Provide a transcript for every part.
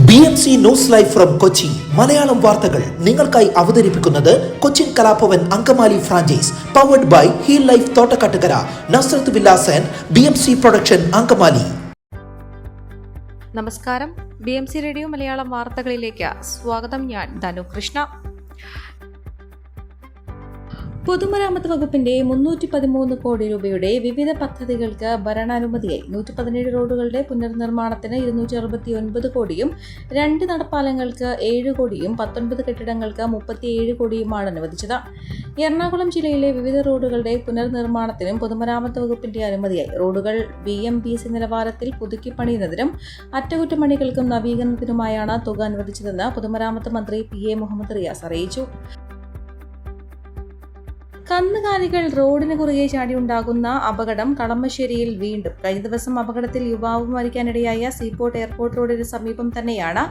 BMC news live from Kochi Malayalam വാർത്തകൾ നിങ്ങൾക്കായി അവതരിപ്പിക്കുന്നത് Cochin Kalabhavan Angamaly franchise powered by Heal Life Thottakkattukara Nazareth Villas and BMC production Angamaly. നമസ്കാരം, BMC radio Malayalam വാർത്തകളിലേക്ക് സ്വാഗതം. ഞാൻ ധനു കൃഷ്ണ. പൊതുമരാമത്ത് വകുപ്പിന്റെ 313 കോടി രൂപയുടെ വിവിധ പദ്ധതികൾക്ക് ഭരണാനുമതിയായി. 117 റോഡുകളുടെ പുനർനിർമ്മാണത്തിന് 269 കോടിയും 2 നടപ്പാലങ്ങൾക്ക് 7 കോടിയും 19 കെട്ടിടങ്ങൾക്ക് 37 കോടിയുമാണ് അനുവദിച്ചത്. എറണാകുളം ജില്ലയിലെ വിവിധ റോഡുകളുടെ പുനർനിർമ്മാണത്തിനും പൊതുമരാമത്ത് വകുപ്പിന്റെ അനുമതിയായി. റോഡുകൾ BMBC നിലവാരത്തിൽ പുതുക്കി പണിയുന്നതിനും അറ്റകുറ്റപ്പണികൾക്കും നവീകരണത്തിനുമായാണ് തുക അനുവദിച്ചതെന്ന് പൊതുമരാമത്ത് മന്ത്രി PA മുഹമ്മദ് റിയാസ് അറിയിച്ചു. കന്നുകാലികൾ റോഡിന് കുറുകെ ചാടിയുണ്ടാകുന്ന അപകടം കളമശ്ശേരിയിൽ വീണ്ടും. കഴിഞ്ഞ ദിവസം അപകടത്തിൽ യുവാവ് മരിക്കാനിടയായ സീപോർട്ട് എയർപോർട്ട് റോഡിന് സമീപം തന്നെയാണ്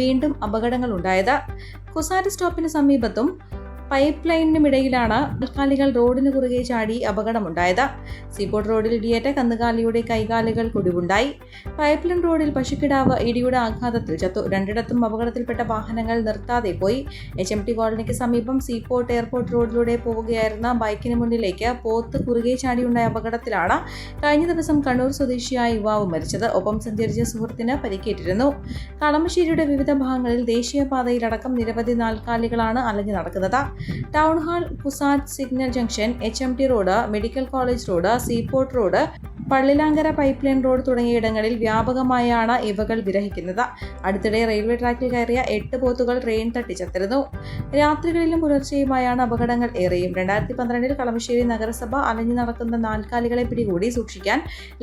വീണ്ടും അപകടങ്ങൾ ഉണ്ടായത്. കുസാറ്റ് സ്റ്റോപ്പിന് സമീപത്തും പൈപ്പ് ലൈനിനുമിടയിലാണ് കന്നുകാലികൾ റോഡിന് കുറുകെ ചാടി അപകടമുണ്ടായത്. സീപോർട്ട് റോഡിൽ ഇടിയേറ്റ കന്നുകാലിയുടെ കൈകാലുകൾ കുടിവുണ്ടായി. പൈപ്പ് ലൈൻ റോഡിൽ പശുക്കിടാവ് ഇടിയുടെ ആഘാതത്തിൽ ചത്തു. രണ്ടിടത്തും അപകടത്തിൽപ്പെട്ട വാഹനങ്ങൾ നിർത്താതെ പോയി. HMT കോളനിക്ക് സമീപം സീപോർട്ട് എയർപോർട്ട് റോഡിലൂടെ പോവുകയായിരുന്ന ബൈക്കിന് മുന്നിലേക്ക് പോത്ത് കുറുകെ ചാടിയുണ്ടായ അപകടത്തിലാണ് കഴിഞ്ഞ ദിവസം കണ്ണൂർ സ്വദേശിയായ യുവാവ് മരിച്ചത്. ഒപ്പം സഞ്ചരിച്ച സുഹൃത്തിന് പരിക്കേറ്റിരുന്നു. കളമശ്ശേരിയുടെ വിവിധ ഭാഗങ്ങളിൽ ദേശീയപാതയിലടക്കം നിരവധി നാൽക്കാലികളാണ് അലഞ്ഞു നടക്കുന്നത്. Town hall, CUSAT signal junction, HMT road, medical college road, seaport road, Pallilankara pipe line road തുടങ്ങിയ ഇടങ്ങളിൽ വ്യാപകമായാണ് ഇവകൾ വിരഹിക്കുന്നത്. അടുത്തിടെ റെയിൽവേ ട്രാക്കിൽ കയറിയ 8 പോത്തുകൾ ട്രെയിൻ തട്ടി ചത്തിരുന്നു. രാത്രികളിലും പുലർച്ചെയുമായാണ് അപകടങ്ങൾ ഏറെയും. 2012 കളമശ്ശേരി നഗരസഭ അലഞ്ഞു നടക്കുന്ന നാൽക്കാലികളെ പിടികൂടി സൂക്ഷിക്കാൻ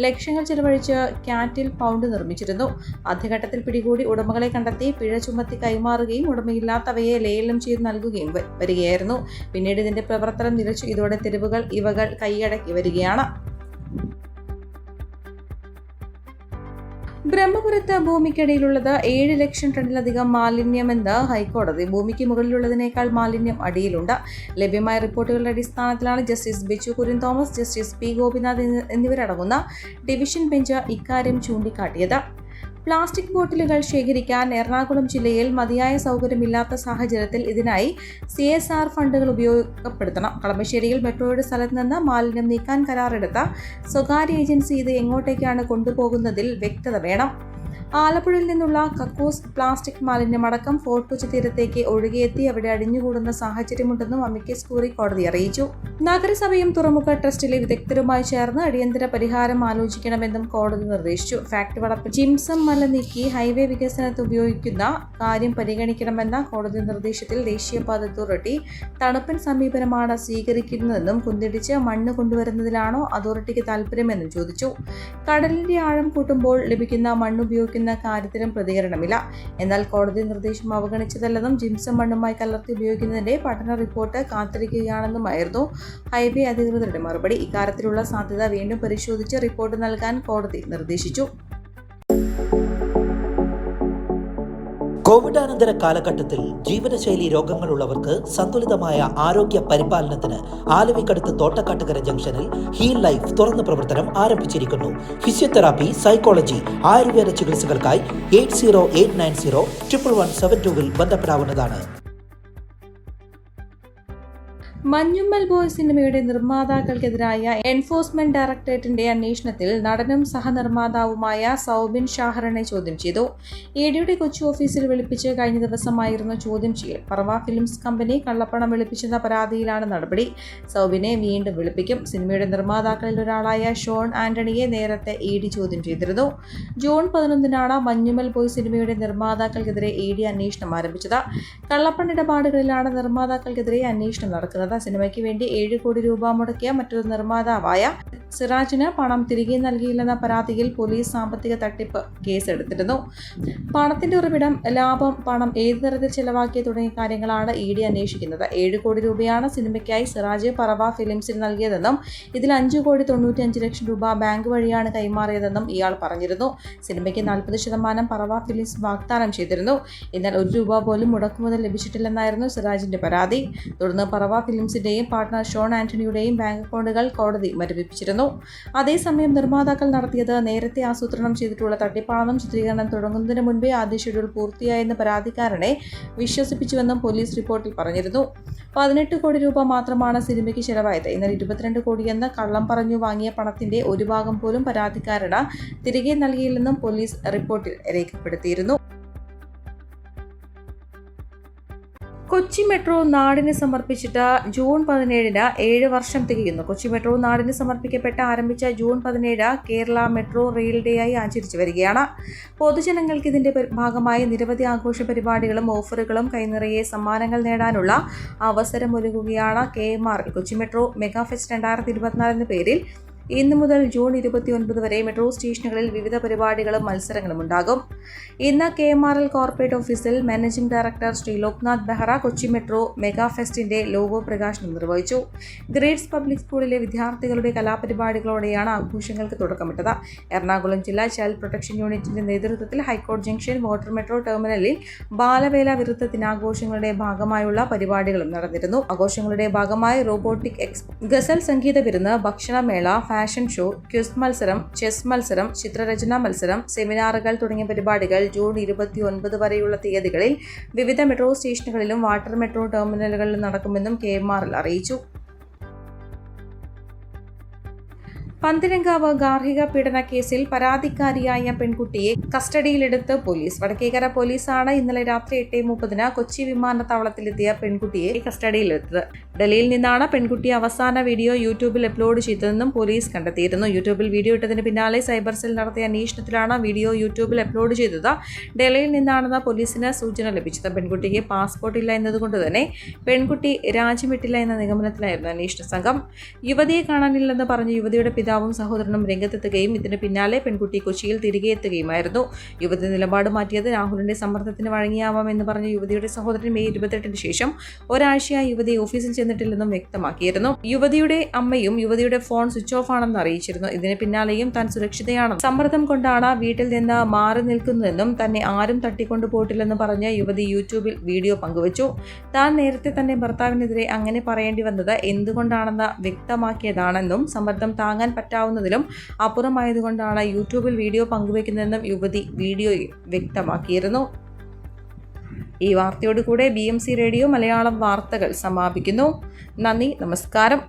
ലക്ഷങ്ങൾ ചെലവഴിച്ച് കാറ്റിൽ പൗണ്ട് നിർമ്മിച്ചിരുന്നു. ആദ്യഘട്ടത്തിൽ പിടികൂടി ഉടമകളെ കണ്ടെത്തി പിഴ ചുമത്തി കൈമാറുകയും ഉടമയില്ലാത്തവയെ ലേലം ചെയ്ത് നൽകുകയും വരികയായിരുന്നു. പിന്നീട് ഇതിന്റെ പ്രവർത്തനം നിലച്ചു. ഇതോടെ തെരുവുകൾ ഇവകൾ കൈയടക്കി വരികയാണ്. ബ്രഹ്മപുരത്ത് ഭൂമിക്കടിയിലുള്ളത് 7 ലക്ഷം ടണ്ണിലധികം മാലിന്യമെന്ന് ഹൈക്കോടതി. ഭൂമിക്ക് മുകളിലുള്ളതിനേക്കാൾ മാലിന്യം അടിയിലുണ്ട്. ലഭ്യമായ റിപ്പോർട്ടുകളുടെ അടിസ്ഥാനത്തിലാണ് justice Bichu Kurian Thomas, justice P Gopinath എന്നിവരടങ്ങുന്ന ഡിവിഷൻ ബെഞ്ച് ഇക്കാര്യം ചൂണ്ടിക്കാട്ടിയത്. പ്ലാസ്റ്റിക് ബോട്ടിലുകൾ ശേഖരിക്കാൻ എറണാകുളം ജില്ലയിൽ മതിയായ സൗകര്യമില്ലാത്ത സാഹചര്യത്തിൽ ഇതിനായി CSR ഫണ്ടുകൾ ഉപയോഗപ്പെടുത്തണം. കളമശ്ശേരിയിൽ മെട്രോയുടെ സ്ഥലത്ത് നിന്ന് മാലിന്യം നീക്കാൻ കരാറെടുത്ത സ്വകാര്യ ഏജൻസി ഇത് എങ്ങോട്ടേക്കാണ് കൊണ്ടുപോകുന്നതിൽ വ്യക്തത വേണം. ആലപ്പുഴയിൽ നിന്നുള്ള കക്കൂസ് പ്ലാസ്റ്റിക് മാലിന്യമടക്കം ഫോർട്ട് കൊച്ചി തീരത്തേക്ക് ഒഴുകിയെത്തി അവിടെ അടിഞ്ഞുകൂടുന്ന സാഹചര്യമുണ്ടെന്നും അമിക്കസ് ക്യൂറി കോടതി അറിയിച്ചു. നഗരസഭയും തുറമുഖ ട്രസ്റ്റിലെ വിദഗ്ധരുമായി ചേർന്ന് അടിയന്തര പരിഹാരം ആലോചിക്കണമെന്നും കോടതി നിർദ്ദേശിച്ചു. ഫാക്ടറി വളപ്പിൽ ജിംസം മല നീക്കി ഹൈവേ വികസനത്തിന് ഉപയോഗിക്കുന്ന കാര്യം പരിഗണിക്കണമെന്ന കോടതി നിർദ്ദേശത്തിൽ ദേശീയപാത അതോറിറ്റി തണുപ്പൻ സമീപനമാണ് സ്വീകരിക്കുന്നതെന്നും കുന്തിടിച്ച് മണ്ണ് കൊണ്ടുവരുന്നതിലാണോ അതോറിറ്റിക്ക് താൽപര്യമെന്നും ചോദിച്ചു. കടലിന്റെ ആഴം കൂട്ടുമ്പോൾ ലഭിക്കുന്ന മണ്ണ് ഉപയോഗിക്കുന്ന കാര്യത്തിലും പ്രതികരണമില്ല. എന്നാൽ കോടതി നിർദ്ദേശം അവഗണിച്ചതല്ലെന്നും ജിംസം മണ്ണുമായി കലർത്തി ഉപയോഗിക്കുന്നതിന്റെ പഠന റിപ്പോർട്ട് കാത്തിരിക്കുകയാണെന്നുമായിരുന്നു ഹൈവേ അധികൃതരുടെ മറുപടി. ഇക്കാര്യത്തിലുള്ള സാധ്യത വീണ്ടും പരിശോധിച്ച് റിപ്പോർട്ട് നൽകാൻ കോടതി നിർദ്ദേശിച്ചു. കോവിഡാനന്തര കാലഘട്ടത്തിൽ ജീവിതശൈലി രോഗങ്ങളുള്ളവർക്ക് സന്തുലിതമായ ആരോഗ്യ പരിപാലനത്തിന് ആലുവയ്ക്കടുത്ത് തോട്ടക്കാട്ടുകര ജംഗ്ഷനിൽ ഹീൽ ലൈഫ് തുറന്ന പ്രവർത്തനം ആരംഭിച്ചിരിക്കുന്നു. ഫിസിയോതെറാപ്പി, സൈക്കോളജി, ആയുർവേദ ചികിത്സകൾക്കായി 8089011722 ബന്ധപ്പെടാവുന്നതാണ്. മഞ്ഞുമ്മൽ ബോയ് സിനിമയുടെ നിർമ്മാതാക്കൾക്കെതിരായ എൻഫോഴ്സ്മെന്റ് ഡയറക്ടറേറ്റിന്റെ അന്വേഷണത്തിൽ നടനും സഹനിർമ്മാതാവുമായ സൗബിൻ ഷാഹറിനെ ചോദ്യം ചെയ്തു. EDയുടെ കൊച്ചി ഓഫീസിൽ വിളിപ്പിച്ച് കഴിഞ്ഞ ദിവസമായിരുന്നു ചോദ്യം ചെയ്യൽ. പറവ ഫിലിംസ് കമ്പനി കള്ളപ്പണം വെളുപ്പിച്ചെന്ന പരാതിയിലാണ് നടപടി. സൗബിനെ വീണ്ടും വിളിപ്പിക്കും. സിനിമയുടെ നിർമ്മാതാക്കളിൽ ഒരാളായ ഷോൺ ആന്റണിയെ നേരത്തെ ED ചോദ്യം ചെയ്തിരുന്നു. ജൂൺ 11 മഞ്ഞുമ്മൽ ബോയ് സിനിമയുടെ നിർമ്മാതാക്കൾക്കെതിരെ ED അന്വേഷണം ആരംഭിച്ചത്. കള്ളപ്പണിടപാടുകളിലാണ് നിർമ്മാതാക്കൾക്കെതിരെ അന്വേഷണം നടക്കുന്നത്. സിനിമയ്ക്ക് വേണ്ടി 7 കോടി രൂപ മുടക്കിയ മറ്റൊരു നിർമ്മാതാവായ സിറാജിന് പണം തിരികെ നൽകിയില്ലെന്ന പരാതിയിൽ പോലീസ് സാമ്പത്തിക തട്ടിപ്പ് കേസെടുത്തിരുന്നു. പണത്തിന്റെ ഉറവിടം, ലാഭം, പണം ഏത് തരത്തിൽ ചെലവാക്കിയ തുടങ്ങിയ കാര്യങ്ങളാണ് ED അന്വേഷിക്കുന്നത്. 7 കോടി രൂപയാണ് സിനിമയ്ക്കായി സിറാജ് പറവ ഫിലിംസിന് നൽകിയതെന്നും ഇതിൽ 5,95 ലക്ഷം രൂപ ബാങ്ക് വഴിയാണ് കൈമാറിയതെന്നും ഇയാൾ പറഞ്ഞിരുന്നു. സിനിമയ്ക്ക് 40% പറവ ഫിലിംസ് വാഗ്ദാനം ചെയ്തിരുന്നു. എന്നാൽ 1 രൂപ പോലും മുടക്കുമുതൽ ലഭിച്ചിട്ടില്ലെന്നായിരുന്നു സിറാജിന്റെ പരാതി. തുടർന്ന് പറവ ഫിലിംസ് ഫിലിംസിന്റെയും പാർട്ണർ ഷോൺ ആന്റണിയുടെയും ബാങ്ക് അക്കൗണ്ടുകൾ കോടതി മരവിപ്പിച്ചിരുന്നു. അതേസമയം നിർമ്മാതാക്കൾ നടത്തിയത് നേരത്തെ ആസൂത്രണം ചെയ്തിട്ടുള്ള തട്ടിപ്പാണെന്നും ചിത്രീകരണം തുടങ്ങുന്നതിന് മുൻപേ ആദ്യ ഷെഡ്യൂൾ പൂർത്തിയായെന്ന് പരാതിക്കാരനെ വിശ്വസിപ്പിച്ചുവെന്നും പോലീസ് റിപ്പോർട്ടിൽ പറഞ്ഞിരുന്നു. 18 കോടി രൂപ മാത്രമാണ് സിനിമയ്ക്ക് ചെലവായത്. എന്നാൽ 22 കോടിയെന്ന് കള്ളം പറഞ്ഞു വാങ്ങിയ പണത്തിന്റെ ഒരു ഭാഗം പോലും പരാതിക്കാരന് തിരികെ നൽകിയില്ലെന്നും പോലീസ് റിപ്പോർട്ടിൽ രേഖപ്പെടുത്തിയിരുന്നു. കൊച്ചി മെട്രോ നാടിന് സമർപ്പിച്ചിട്ട് ജൂൺ 17 7 വർഷം തികയുന്നു. കൊച്ചി മെട്രോ നാടിന് ആരംഭിച്ച June 17 Kerala metro rail day ആയി ആചരിച്ചു വരികയാണ്. പൊതുജനങ്ങൾക്ക് ഇതിന്റെ ഭാഗമായി നിരവധി ആഘോഷ പരിപാടികളും ഓഫറുകളും കൈനിറയെ സമ്മാനങ്ങൾ നേടാനുള്ള അവസരമൊരുക്കുകയാണ് KMR. Kochi metro mega fest 2024 എന്ന പേരിൽ ഇന്ന് മുതൽ ജൂൺ 29 വരെ മെട്രോ സ്റ്റേഷനുകളിൽ വിവിധ പരിപാടികളും മത്സരങ്ങളും ഉണ്ടാകും. ഇന്ന് KMRL കോർപ്പറേറ്റ് ഓഫീസിൽ managing director Shri Loknath Behera Kochi metro mega ഫെസ്റ്റിന്റെ ലോഗോ പ്രകാശനം നിർവഹിച്ചു. ഗ്രേഡ്സ് പബ്ലിക് സ്കൂളിലെ വിദ്യാർത്ഥികളുടെ കലാപരിപാടികളോടെയാണ് ആഘോഷങ്ങൾക്ക് തുടക്കമിട്ടത്. എറണാകുളം ജില്ലാ ചൈൽഡ് പ്രൊട്ടക്ഷൻ യൂണിറ്റിന്റെ നേതൃത്വത്തിൽ ഹൈക്കോടതി ജംഗ്ഷൻ വാട്ടർ മെട്രോ ടെർമിനലിൽ ബാലവേല വിരുദ്ധ ദിനാഘോഷങ്ങളുടെ ഭാഗമായുള്ള പരിപാടികളും നടന്നിരുന്നു. ആഘോഷങ്ങളുടെ ഭാഗമായി റോബോട്ടിക് ഗസൽ സംഗീത വിരുന്ന്, ഭക്ഷണമേള, ഫാഷൻ ഷോ, ക്വിസ് മത്സരം, ചെസ് മത്സരം, ചിത്രരചനാ മത്സരം, സെമിനാറുകൾ തുടങ്ങിയ പരിപാടികൾ ജൂൺ 29 വരെയുള്ള തീയതികളിൽ വിവിധ മെട്രോ സ്റ്റേഷനുകളിലും വാട്ടർ മെട്രോ ടെർമിനലുകളിലും നടക്കുമെന്നും KMRL അറിയിച്ചു. പന്തീരങ്കാവ് ഗാർഹിക പീഡന കേസിൽ പരാതിക്കാരിയായ പെൺകുട്ടിയെ കസ്റ്റഡിയിലെടുത്ത് പോലീസ്. വടക്കേക്കര പോലീസാണ് ഇന്നലെ രാത്രി 8:30 കൊച്ചി വിമാനത്താവളത്തിലെത്തിയ പെൺകുട്ടിയെ കസ്റ്റഡിയിലെടുത്തത്. ഡൽഹിയിൽ നിന്നാണ് പെൺകുട്ടി അവസാന വീഡിയോ യൂട്യൂബിൽ അപ്ലോഡ് ചെയ്തതെന്നും പോലീസ് കണ്ടെത്തിയിരുന്നു. യൂട്യൂബിൽ വീഡിയോ ഇട്ടതിന് പിന്നാലെ സൈബർ സെൽ നടത്തിയ അന്വേഷണത്തിലാണ് വീഡിയോ യൂട്യൂബിൽ അപ്ലോഡ് ചെയ്തത് ഡൽഹിയിൽ നിന്നാണെന്ന് പോലീസിന് സൂചന ലഭിച്ചത്. പെൺകുട്ടിക്ക് പാസ്പോർട്ട് ഇല്ല എന്നതുകൊണ്ട് തന്നെ പെൺകുട്ടി രാജ്യം വിട്ടില്ല എന്ന നിഗമനത്തിലായിരുന്നു അന്വേഷണ സംഘം. യുവതിയെ കാണാനില്ലെന്ന് പറഞ്ഞ് യുവതിയുടെ പിതാവും സഹോദരനും രംഗത്തെത്തുകയും ഇതിന് പിന്നാലെ പെൺകുട്ടി കൊച്ചിയിൽ തിരികെ എത്തുകയുമായിരുന്നു. യുവതി നിലപാട് മാറ്റിയത് രാഹുലിന്റെ സമ്മർദ്ദത്തിന് വഴങ്ങിയാവാം എന്ന് പറഞ്ഞ യുവതിയുടെ സഹോദരൻ മെയ് 28 ശേഷം ഒരാഴ്ചയായി യുവതി ഓഫീസിൽ ചെന്നിട്ടില്ലെന്നും വ്യക്തമാക്കിയിരുന്നു. യുവതിയുടെ അമ്മയും യുവതിയുടെ ഫോൺ സ്വിച്ച് ഓഫ് ആണെന്ന് അറിയിച്ചിരുന്നു. ഇതിന് പിന്നാലെയും താൻ സുരക്ഷിതയാണെന്നും സമ്മർദ്ദം കൊണ്ടാണ് വീട്ടിൽ നിന്ന് മാറി നിൽക്കുന്നതെന്നും തന്നെ ആരും തട്ടിക്കൊണ്ടുപോയിട്ടില്ലെന്ന് പറഞ്ഞ് യുവതി യൂട്യൂബിൽ വീഡിയോ പങ്കുവച്ചു. താൻ നേരത്തെ തന്നെ ഭർത്താവിനെതിരെ അങ്ങനെ പറയേണ്ടി വന്നത് എന്തുകൊണ്ടാണെന്ന് വ്യക്തമാക്കിയതാണെന്നും സമ്മർദ്ദം താങ്ങാൻ പറ്റാവുന്നതിലും അപ്പുറമായതുകൊണ്ടാണ് യൂട്യൂബിൽ വീഡിയോ പങ്കുവയ്ക്കുന്നതെന്നും യുവതി വീഡിയോയിൽ വ്യക്തമാക്കിയിരുന്നു. ഈ വാർത്തയോടുകൂടെ BMC റേഡിയോ മലയാളം വാർത്തകൾ സമാപിക്കുന്നു. നന്ദി, നമസ്കാരം.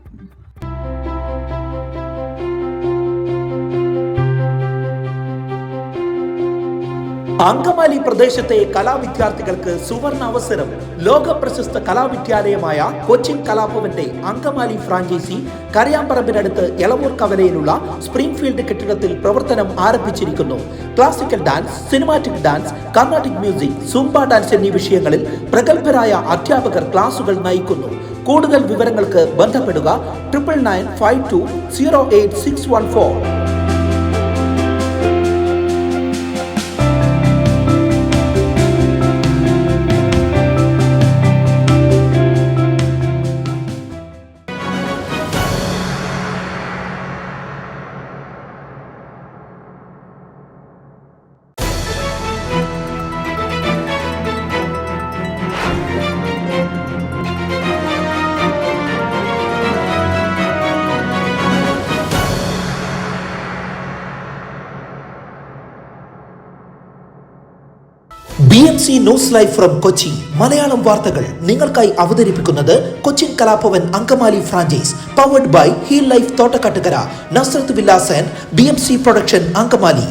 അങ്കമാലി പ്രദേശത്തെ കലാവിദ്യാർത്ഥികൾക്ക് സുവർണ അവസരം. ലോക പ്രശസ്ത കലാവിദ്യാലയമായ കൊച്ചിൻ കലാഭവന്റെ അങ്കമാലി ഫ്രാഞ്ചൈസി കരയാമ്പറമ്പിനടുത്ത് എളവൂർ കവലയിലുള്ള സ്പ്രിംഗ്ഫീൽഡ് കെട്ടിടത്തിൽ പ്രവർത്തനം ആരംഭിച്ചിരിക്കുന്നു. Classical dance, cinematic dance, Carnatic music, Zumba dance എന്നീ വിഷയങ്ങളിൽ പ്രഗത്ഭരായ അധ്യാപകർ ക്ലാസുകൾ നയിക്കുന്നു. കൂടുതൽ വിവരങ്ങൾക്ക് ബന്ധപ്പെടുക 9995208614. BMC news live from Kochi. Malayalam വാർത്തകൾ നിങ്ങൾക്കായി അവതരിപ്പിക്കുന്നത് Cochin Kalabhavan Angamaly franchise, powered by Heal Life Thottakkattukara, Nazareth Villas and BMC production Angamaly.